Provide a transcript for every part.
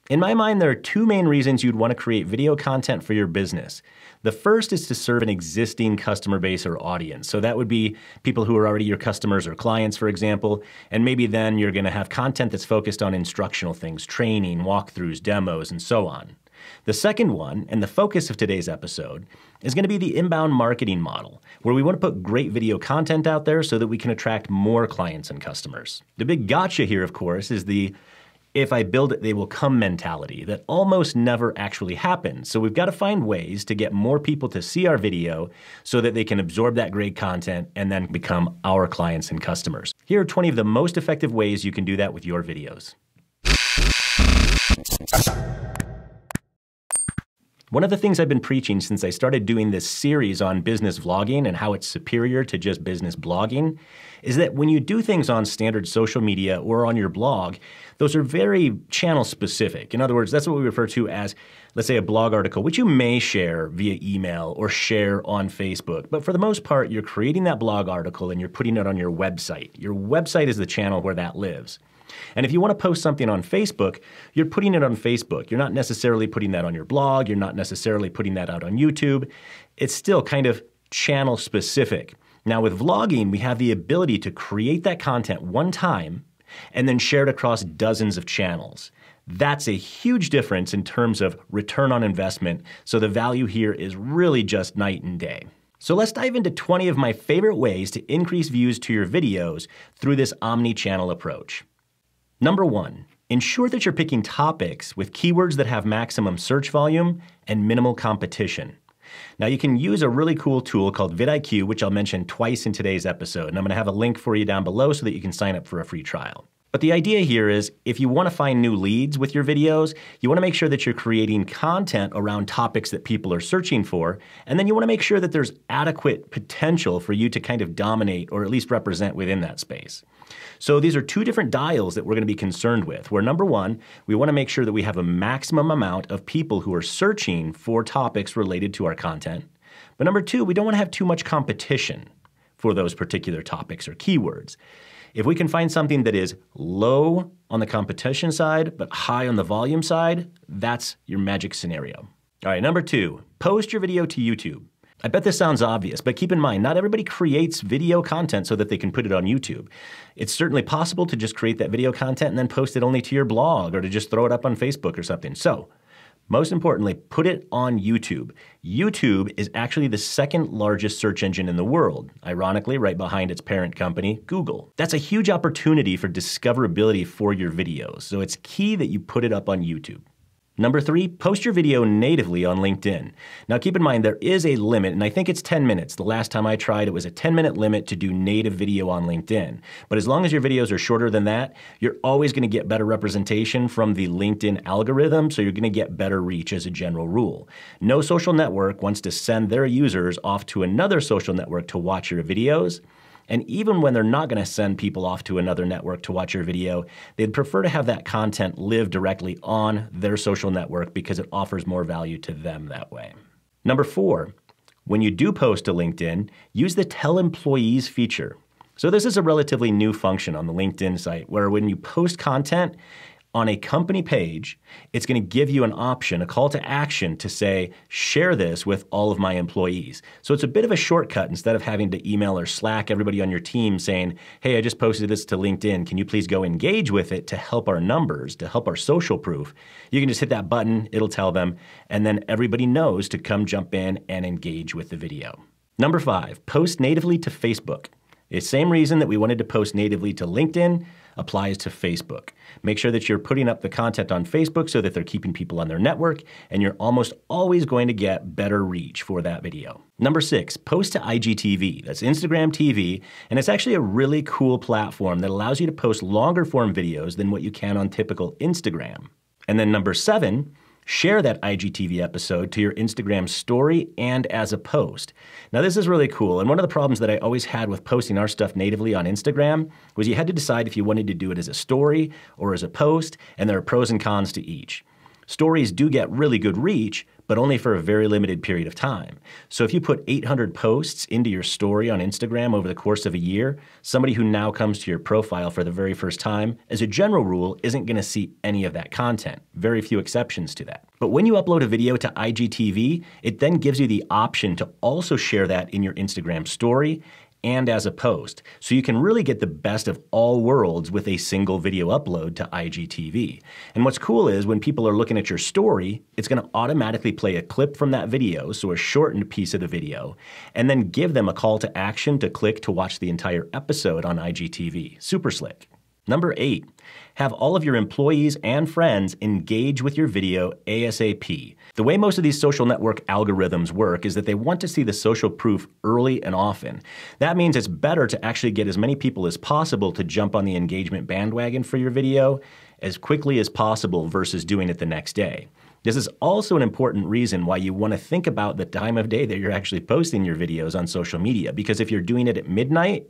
In my mind, there are two main reasons you'd want to create video content for your business. The first is to serve an existing customer base or audience. So that would be people who are already your customers or clients, for example, and maybe then you're going to have content that's focused on instructional things, training, walkthroughs, demos, and so on. The second one, and the focus of today's episode, is going to be the inbound marketing model, where we want to put great video content out there so that we can attract more clients and customers. The big gotcha here, of course, is the if I build it, they will come mentality that almost never actually happens. So we've got to find ways to get more people to see our video so that they can absorb that great content and then become our clients and customers. Here are 20 of the most effective ways you can do that with your videos. One of the things I've been preaching since I started doing this series on business vlogging and how it's superior to just business blogging is that when you do things on standard social media or on your blog, those are very channel specific. In other words, that's what we refer to as, let's say, a blog article, which you may share via email or share on Facebook. But for the most part, you're creating that blog article and you're putting it on your website. Your website is the channel where that lives. And if you want to post something on Facebook, you're putting it on Facebook. You're not necessarily putting that on your blog. You're not necessarily putting that out on YouTube. It's still kind of channel specific. Now with vlogging, we have the ability to create that content one time and then share it across dozens of channels. That's a huge difference in terms of return on investment. So the value here is really just night and day. So let's dive into 20 of my favorite ways to increase views to your videos through this omni-channel approach. Number 1, ensure that you're picking topics with keywords that have maximum search volume and minimal competition. Now you can use a really cool tool called vidIQ, which I'll mention twice in today's episode, and I'm going to have a link for you down below so that you can sign up for a free trial. But the idea here is if you want to find new leads with your videos, you want to make sure that you're creating content around topics that people are searching for, and then you want to make sure that there's adequate potential for you to kind of dominate or at least represent within that space. So these are two different dials that we're going to be concerned with, where number 1, we want to make sure that we have a maximum amount of people who are searching for topics related to our content. But number 2, we don't want to have too much competition for those particular topics or keywords. If we can find something that is low on the competition side, but high on the volume side, that's your magic scenario. All right, number 2, post your video to YouTube. I bet this sounds obvious, but keep in mind, not everybody creates video content so that they can put it on YouTube. It's certainly possible to just create that video content and then post it only to your blog or to just throw it up on Facebook or something. So, most importantly, put it on YouTube. YouTube is actually the second largest search engine in the world, ironically, right behind its parent company, Google. That's a huge opportunity for discoverability for your videos, so it's key that you put it up on YouTube. Number 3, post your video natively on LinkedIn. Now keep in mind there is a limit, and I think it's 10 minutes. The last time I tried, it was a 10-minute limit to do native video on LinkedIn. But as long as your videos are shorter than that, you're always going to get better representation from the LinkedIn algorithm, so you're going to get better reach as a general rule. No social network wants to send their users off to another social network to watch your videos. And even when they're not going to send people off to another network to watch your video, they'd prefer to have that content live directly on their social network because it offers more value to them that way. Number 4, when you do post to LinkedIn, use the Tell Employees feature. So this is a relatively new function on the LinkedIn site where when you post content on a company page, it's going to give you an option, a call to action to say, share this with all of my employees. So it's a bit of a shortcut instead of having to email or Slack everybody on your team saying, hey, I just posted this to LinkedIn. Can you please go engage with it to help our numbers, to help our social proof? You can just hit that button, it'll tell them, and then everybody knows to come jump in and engage with the video. Number 5, post natively to Facebook. The same reason that we wanted to post natively to LinkedIn applies to Facebook. Make sure that you're putting up the content on Facebook so that they're keeping people on their network, and you're almost always going to get better reach for that video. Number 6, post to IGTV. That's Instagram TV, and it's actually a really cool platform that allows you to post longer form videos than what you can on typical Instagram. And then number 7, share that IGTV episode to your Instagram story and as a post. Now this is really cool, and one of the problems that I always had with posting our stuff natively on Instagram was you had to decide if you wanted to do it as a story or as a post, and there are pros and cons to each. Stories do get really good reach, but only for a very limited period of time. So if you put 800 posts into your story on Instagram over the course of a year, somebody who now comes to your profile for the very first time, as a general rule, isn't going to see any of that content. Very few exceptions to that. But when you upload a video to IGTV, it then gives you the option to also share that in your Instagram story and as a post. So you can really get the best of all worlds with a single video upload to IGTV. And what's cool is when people are looking at your story, it's going to automatically play a clip from that video, so a shortened piece of the video, and then give them a call to action to click to watch the entire episode on IGTV. Super slick. Number 8, have all of your employees and friends engage with your video ASAP. The way most of these social network algorithms work is that they want to see the social proof early and often. That means it's better to actually get as many people as possible to jump on the engagement bandwagon for your video as quickly as possible versus doing it the next day. This is also an important reason why you want to think about the time of day that you're actually posting your videos on social media, because if you're doing it at midnight,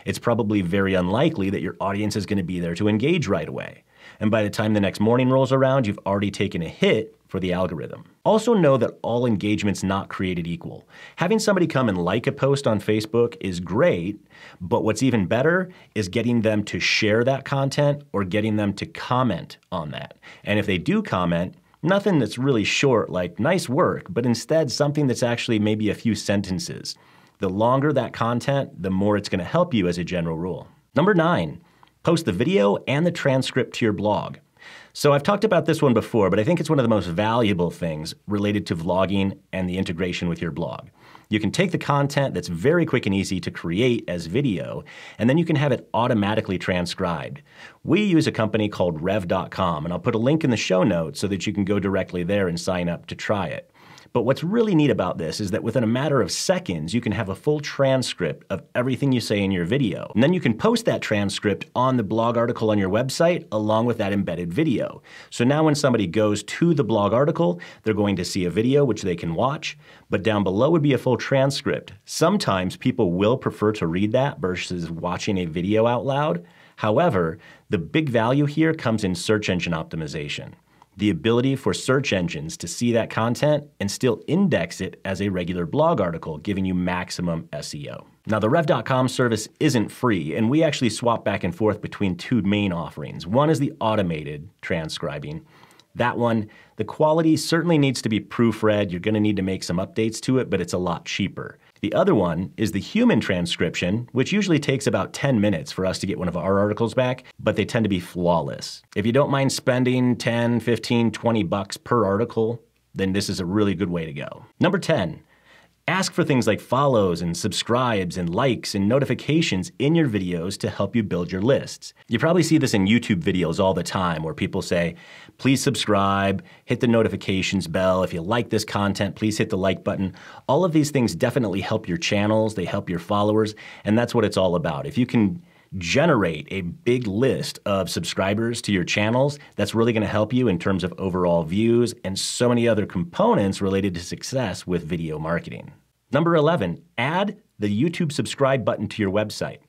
it's probably very unlikely that your audience is going to be there to engage right away. And by the time the next morning rolls around, you've already taken a hit for the algorithm. Also know that all engagement's not created equal. Having somebody come and like a post on Facebook is great, but what's even better is getting them to share that content or getting them to comment on that. And if they do comment, nothing that's really short like nice work, but instead something that's actually maybe a few sentences. The longer that content, the more it's going to help you as a general rule. Number 9, post the video and the transcript to your blog. So I've talked about this one before, but I think it's one of the most valuable things related to vlogging and the integration with your blog. You can take the content that's very quick and easy to create as video, and then you can have it automatically transcribed. We use a company called rev.com, and I'll put a link in the show notes so that you can go directly there and sign up to try it. But what's really neat about this is that within a matter of seconds, you can have a full transcript of everything you say in your video. And then you can post that transcript on the blog article on your website along with that embedded video. So now when somebody goes to the blog article, they're going to see a video which they can watch, but down below would be a full transcript. Sometimes people will prefer to read that versus watching a video out loud. However, the big value here comes in search engine optimization. The ability for search engines to see that content and still index it as a regular blog article, giving you maximum SEO. Now, the rev.com service isn't free, and we actually swap back and forth between two main offerings. One is the automated transcribing. That one, the quality certainly needs to be proofread. You're going to need to make some updates to it, but it's a lot cheaper. The other one is the human transcription, which usually takes about 10 minutes for us to get one of our articles back, but they tend to be flawless. If you don't mind spending 10, 15, 20 bucks per article, then this is a really good way to go. Number 10. Ask for things like follows and subscribes and likes and notifications in your videos to help you build your lists. You probably see this in YouTube videos all the time where people say, please subscribe, hit the notifications bell. If you like this content, please hit the like button. All of these things definitely help your channels, they help your followers, and that's what it's all about. If you can generate a big list of subscribers to your channels, that's really going to help you in terms of overall views and so many other components related to success with video marketing. Number 11, add the YouTube subscribe button to your website.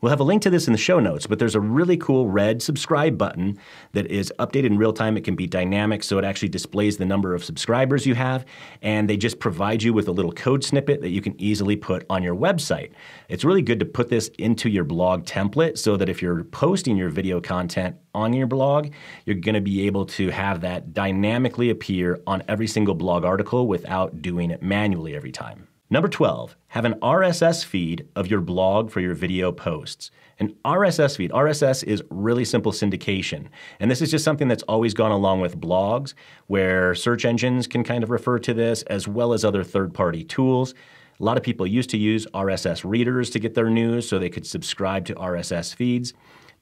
We'll have a link to this in the show notes, but there's a really cool red subscribe button that is updated in real time. It can be dynamic, so it actually displays the number of subscribers you have, and they just provide you with a little code snippet that you can easily put on your website. It's really good to put this into your blog template so that if you're posting your video content on your blog, you're going to be able to have that dynamically appear on every single blog article without doing it manually every time. Number 12, have an RSS feed of your blog for your video posts. An RSS feed. RSS is really simple syndication. And this is just something that's always gone along with blogs, where search engines can kind of refer to this, as well as other third-party tools. A lot of people used to use RSS readers to get their news so they could subscribe to RSS feeds,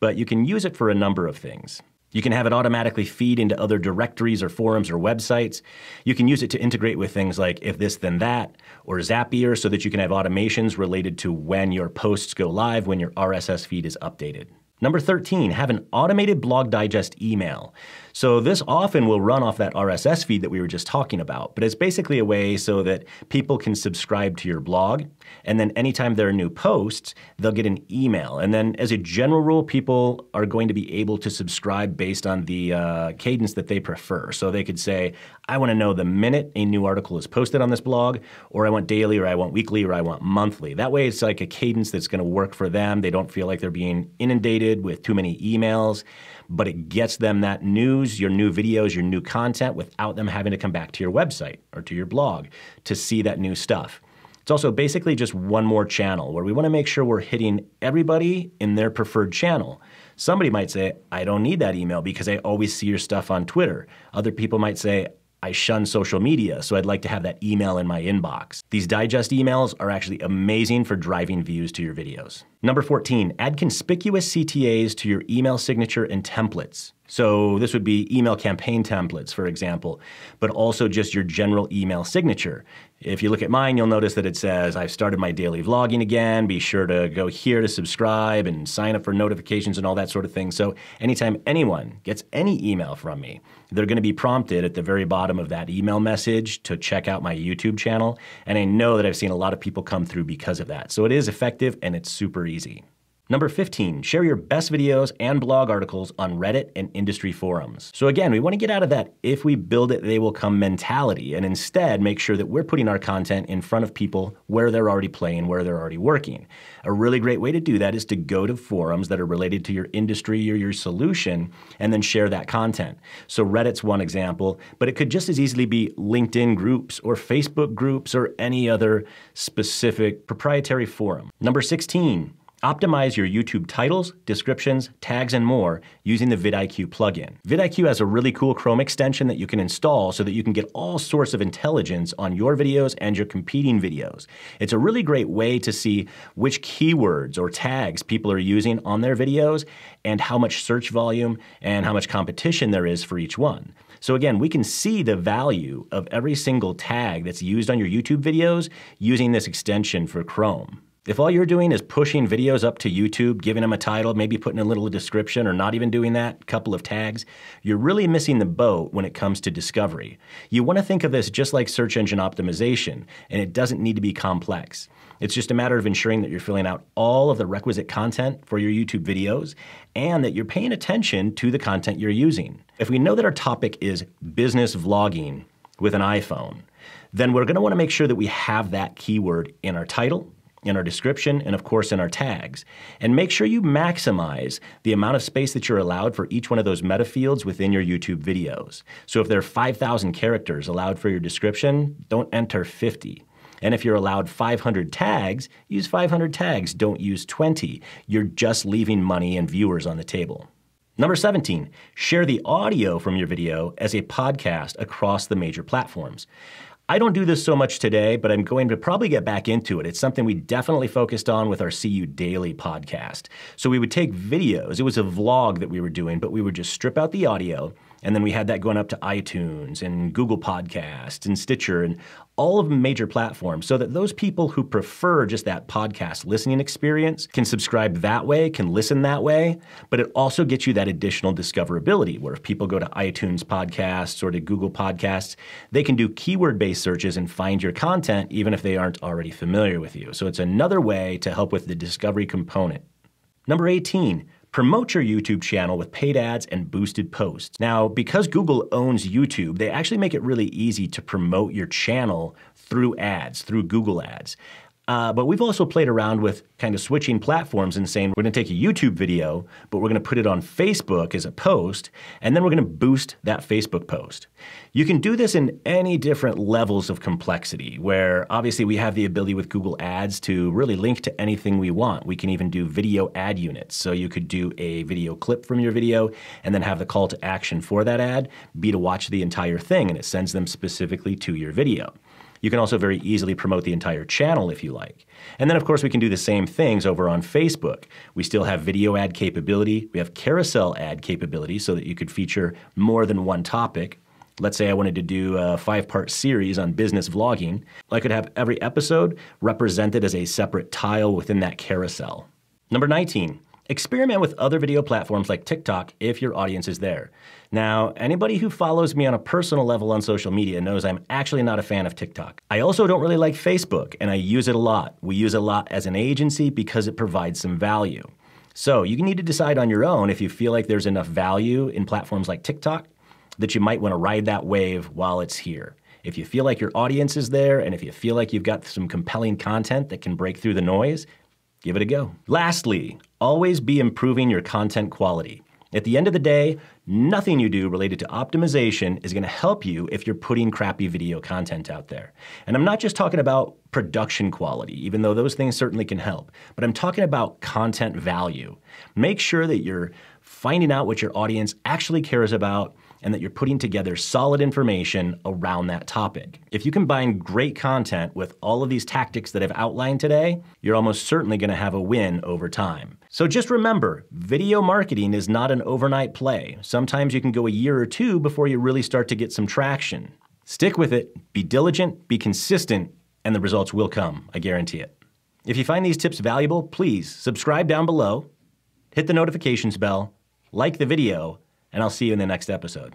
but you can use it for a number of things. You can have it automatically feed into other directories or forums or websites. You can use it to integrate with things like If This Then That or Zapier so that you can have automations related to when your posts go live, when your RSS feed is updated. Number 13, have an automated blog digest email. So this often will run off that RSS feed that we were just talking about, but it's basically a way so that people can subscribe to your blog, and then anytime there are new posts, they'll get an email. And then as a general rule, people are going to be able to subscribe based on the cadence that they prefer. So they could say, I want to know the minute a new article is posted on this blog, or I want daily, or I want weekly, or I want monthly. That way it's like a cadence that's going to work for them. They don't feel like they're being inundated with too many emails, but it gets them that news, your new videos, your new content without them having to come back to your website or to your blog to see that new stuff. It's also basically just one more channel where we want to make sure we're hitting everybody in their preferred channel. Somebody might say, I don't need that email because I always see your stuff on Twitter. Other people might say, I shun social media, so I'd like to have that email in my inbox. These digest emails are actually amazing for driving views to your videos. Number 14, add conspicuous CTAs to your email signature and templates. So this would be email campaign templates, for example, but also just your general email signature. If you look at mine, you'll notice that it says, I've started my daily vlogging again. Be sure to go here to subscribe and sign up for notifications and all that sort of thing. So anytime anyone gets any email from me, they're going to be prompted at the very bottom of that email message to check out my YouTube channel. And I know that I've seen a lot of people come through because of that. So it is effective and it's super easy. Number 15, share your best videos and blog articles on Reddit and industry forums. So again, we want to get out of that if we build it, they will come mentality, and instead make sure that we're putting our content in front of people where they're already playing, where they're already working. A really great way to do that is to go to forums that are related to your industry or your solution and then share that content. So Reddit's one example, but it could just as easily be LinkedIn groups or Facebook groups or any other specific proprietary forum. Number 16, optimize your YouTube titles, descriptions, tags, and more using the vidIQ plugin. vidIQ has a really cool Chrome extension that you can install so that you can get all sorts of intelligence on your videos and your competing videos. It's a really great way to see which keywords or tags people are using on their videos and how much search volume and how much competition there is for each one. So again, we can see the value of every single tag that's used on your YouTube videos using this extension for Chrome. If all you're doing is pushing videos up to YouTube, giving them a title, maybe putting a little description or not even doing that, a couple of tags, you're really missing the boat when it comes to discovery. You want to think of this just like search engine optimization, and it doesn't need to be complex. It's just a matter of ensuring that you're filling out all of the requisite content for your YouTube videos and that you're paying attention to the content you're using. If we know that our topic is business vlogging with an iPhone, then we're going to want to make sure that we have that keyword in our title, in our description, and of course in our tags. And make sure you maximize the amount of space that you're allowed for each one of those meta fields within your YouTube videos. So if there are 5,000 characters allowed for your description, don't enter 50. And if you're allowed 500 tags, use 500 tags, don't use 20. You're just leaving money and viewers on the table. Number 17, share the audio from your video as a podcast across the major platforms. I don't do this so much today, but I'm going to probably get back into it. It's something we definitely focused on with our CU Daily podcast. So we would take videos. It was a vlog that we were doing, but we would just strip out the audio, and then we had that going up to iTunes and Google Podcasts and Stitcher and all of the major platforms so that those people who prefer just that podcast listening experience can subscribe that way, can listen that way, but it also gets you that additional discoverability where if people go to iTunes Podcasts or to Google Podcasts, they can do keyword-based searches and find your content even if they aren't already familiar with you. So it's another way to help with the discovery component. Number 18, promote your YouTube channel with paid ads and boosted posts. Now, because Google owns YouTube, they actually make it really easy to promote your channel through ads, through Google Ads. But we've also played around with kind of switching platforms and saying we're going to take a YouTube video, but we're going to put it on Facebook as a post, and then we're going to boost that Facebook post. You can do this in any different levels of complexity, where obviously we have the ability with Google Ads to really link to anything we want. We can even do video ad units. So you could do a video clip from your video and then have the call to action for that ad be to watch the entire thing, and it sends them specifically to your video. You can also very easily promote the entire channel if you like. And then of course we can do the same things over on Facebook. We still have video ad capability. We have carousel ad capability so that you could feature more than one topic. Let's say I wanted to do a 5-part series on business vlogging. I could have every episode represented as a separate tile within that carousel. Number 19. Experiment with other video platforms like TikTok if your audience is there. Now, anybody who follows me on a personal level on social media knows I'm actually not a fan of TikTok. I also don't really like Facebook, and I use it a lot. We use it a lot as an agency because it provides some value. So you need to decide on your own if you feel like there's enough value in platforms like TikTok that you might want to ride that wave while it's here. If you feel like your audience is there, and if you feel like you've got some compelling content that can break through the noise, give it a go. Lastly, always be improving your content quality. At the end of the day, nothing you do related to optimization is going to help you if you're putting crappy video content out there. And I'm not just talking about production quality, even though those things certainly can help, but I'm talking about content value. Make sure that you're finding out what your audience actually cares about and that you're putting together solid information around that topic. If you combine great content with all of these tactics that I've outlined today, you're almost certainly going to have a win over time. So just remember, video marketing is not an overnight play. Sometimes you can go a year or two before you really start to get some traction. Stick with it, be diligent, be consistent, and the results will come, I guarantee it. If you find these tips valuable, please subscribe down below, hit the notifications bell, like the video, and I'll see you in the next episode.